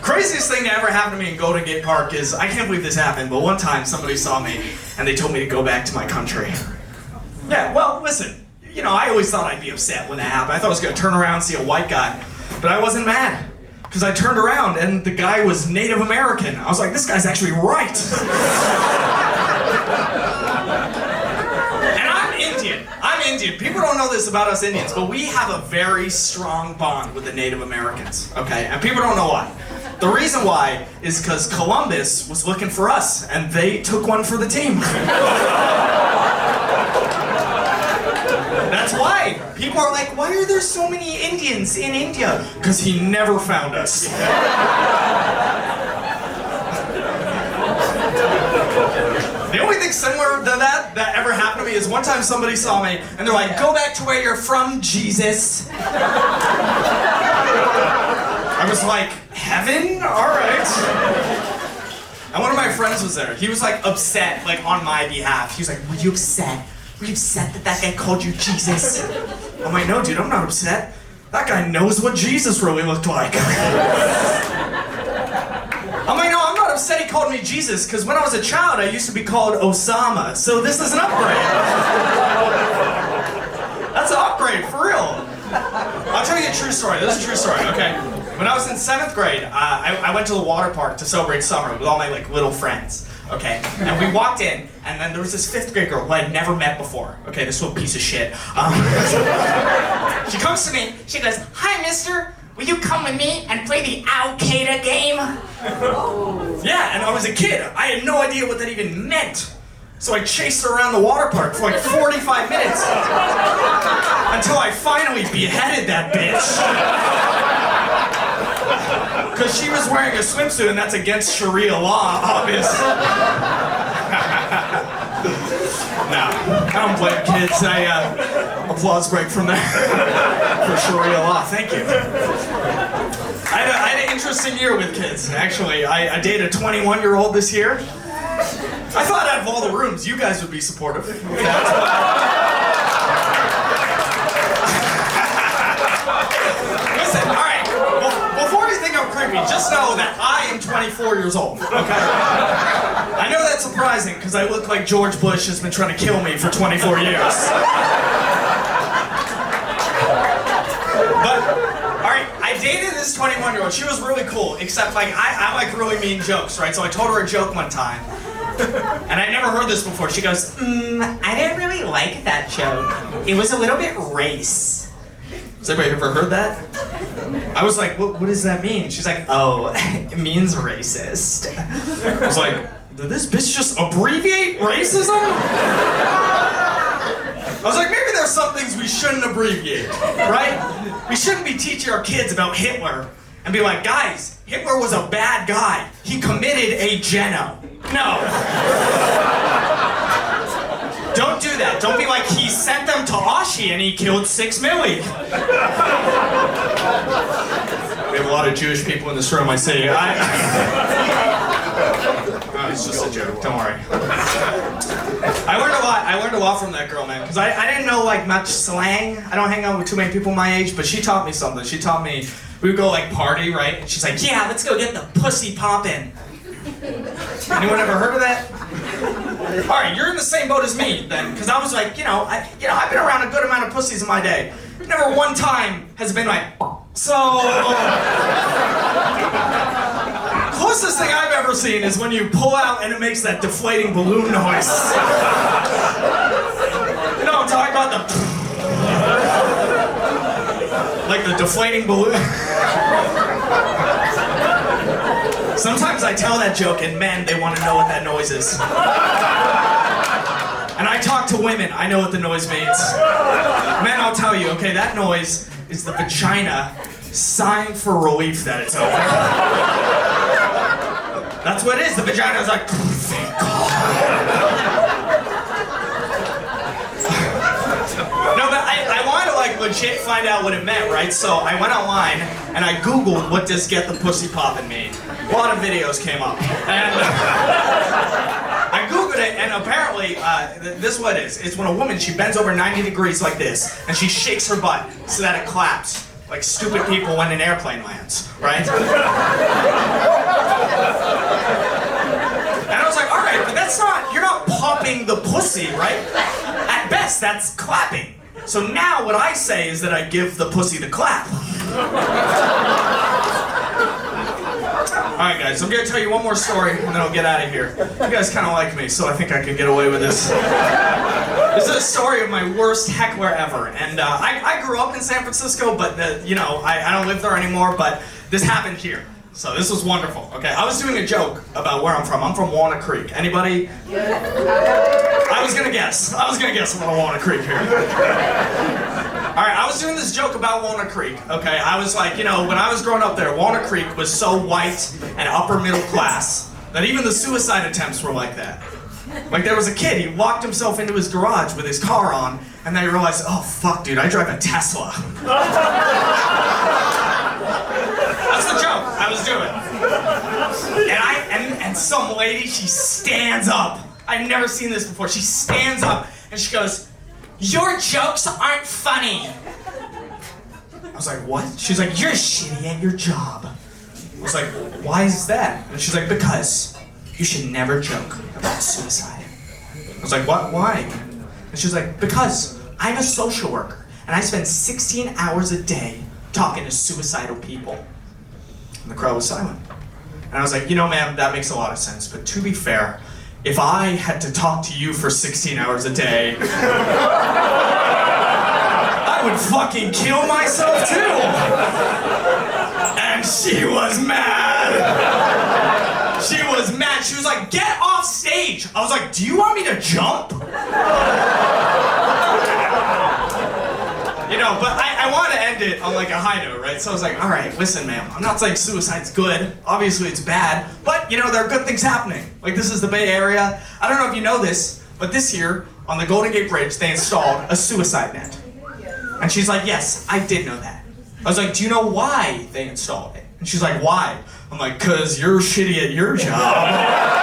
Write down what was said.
Craziest thing to ever happen to me in Golden Gate Park is, I can't believe this happened, but one time somebody saw me and they told me to go back to my country. Yeah, well, listen, you know, I always thought I'd be upset when that happened. I thought I was gonna turn around and see a white guy, but I wasn't mad. Because I turned around and the guy was Native American. I was like, this guy's actually right. And I'm Indian. People don't know this about us Indians, but we have a very strong bond with the Native Americans, okay? And people don't know why. The reason why is because Columbus was looking for us, and they took one for the team. That's why. People are like, why are there so many Indians in India? Because he never found us. The only thing similar to that ever happened to me is one time somebody saw me and they're like, go back to where you're from, Jesus. I was like, heaven? All right. And one of my friends was there. He was like upset, like on my behalf. He was like, were you upset? Were you upset that that guy called you Jesus? I'm like, no, dude, I'm not upset. That guy knows what Jesus really looked like. I'm like, no, I'm not upset he called me Jesus, because when I was a child, I used to be called Osama, so this is an upgrade. That's an upgrade, for real. I'll tell you a true story. This is a true story, okay? When I was in 7th grade, I went to the water park to celebrate summer with all my like little friends. Okay, and we walked in, and then there was this 5th grade girl who I'd never met before. Okay, this little piece of shit. She comes to me, she goes, hi, mister, will you come with me and play the Al-Qaeda game? Yeah, and I was a kid. I had no idea what that even meant. So I chased her around the water park for like 45 minutes. Until I finally beheaded that bitch. Because she was wearing a swimsuit, and that's against Sharia Law, obviously. No, I don't blame kids. Applause break from there for Sharia Law. Thank you. I had an interesting year with kids, actually. I dated a 21-year-old this year. I thought out of all the rooms, you guys would be supportive. That's Listen, all right. Before you think I'm creepy, just know that I am 24 years old, okay? I know that's surprising, because I look like George Bush has been trying to kill me for 24 years. But, all right, I dated this 21-year-old. She was really cool, except like I like really mean jokes, right? So I told her a joke one time, and I never heard this before. She goes, I didn't really like that joke. It was a little bit race. Has anybody ever heard that? I was like, what does that mean? She's like, oh, it means racist. I was like, did this bitch just abbreviate racism? I was like, maybe there's some things we shouldn't abbreviate, right? We shouldn't be teaching our kids about Hitler and be like, guys, Hitler was a bad guy. He committed a geno. No. Don't do that. Don't be like, he sent them to Auschwitz and he killed 6 million. We have a lot of Jewish people in this room, I see. It's just a joke, don't worry. I learned a lot from that girl, man, because I didn't know like much slang. I don't hang out with too many people my age, but she taught me something. She taught me, we would go like party, right? And she's like, yeah, let's go get the pussy poppin'. Anyone ever heard of that? All right, you're in the same boat as me then, because I was like, I've been around a good amount of pussies in my day. Never one time has it been like, so. Closest thing I've ever seen is when you pull out and it makes that deflating balloon noise. You know what I'm talking about? Like the deflating balloon. Sometimes I tell that joke and men, they want to know what that noise is. And I talk to women, I know what the noise means. Men, I'll tell you, okay, that noise is the vagina sighing for relief that it's over. That's what it is, the vagina is like, thank God. No, but I wanted to like legit find out what it meant, right? So I went online and I Googled what does get the pussy poppin' mean. A lot of videos came up. And I Googled it, and apparently, this is what it is. It's when a woman, she bends over 90 degrees like this, and she shakes her butt so that it claps, like stupid people when an airplane lands, right? pussy, right? At best, that's clapping. So now what I say is that I give the pussy the clap. Alright guys, I'm gonna tell you one more story and then I'll get out of here. You guys kind of like me, so I think I can get away with this. This is a story of my worst heckler ever. And I grew up in San Francisco, but I don't live there anymore, but this happened here. So this was wonderful. Okay, I was doing a joke about where I'm from. I'm from Walnut Creek. Anybody? I was gonna guess I'm from Walnut Creek here. Alright, I was doing this joke about Walnut Creek, okay? I was like, when I was growing up there, Walnut Creek was so white and upper middle class that even the suicide attempts were like that. Like there was a kid, he locked himself into his garage with his car on, and then he realized, oh fuck dude, I drive a Tesla. That's the joke I was doing. And some lady, she stands up. I've never seen this before. She stands up and she goes, "Your jokes aren't funny." I was like, what? She's like, "You're shitty at your job." I was like, why is that? And she's like, because you should never joke about suicide. I was like, what? Why? And she's like, because I'm a social worker and I spend 16 hours a day talking to suicidal people. And the crowd was silent. And I was like, ma'am, that makes a lot of sense, but to be fair, if I had to talk to you for 16 hours a day, I would fucking kill myself too. And she was mad. She was mad. She was like, get off stage. I was like, do you want me to jump? But I want to end it on like a high note, right? So I was like, all right, listen, ma'am, I'm not saying suicide's good. Obviously it's bad, but there are good things happening. Like this is the Bay Area. I don't know if you know this, but this year on the Golden Gate Bridge, they installed a suicide net. And she's like, yes, I did know that. I was like, do you know why they installed it? And she's like, why? I'm like, 'cause you're shitty at your job.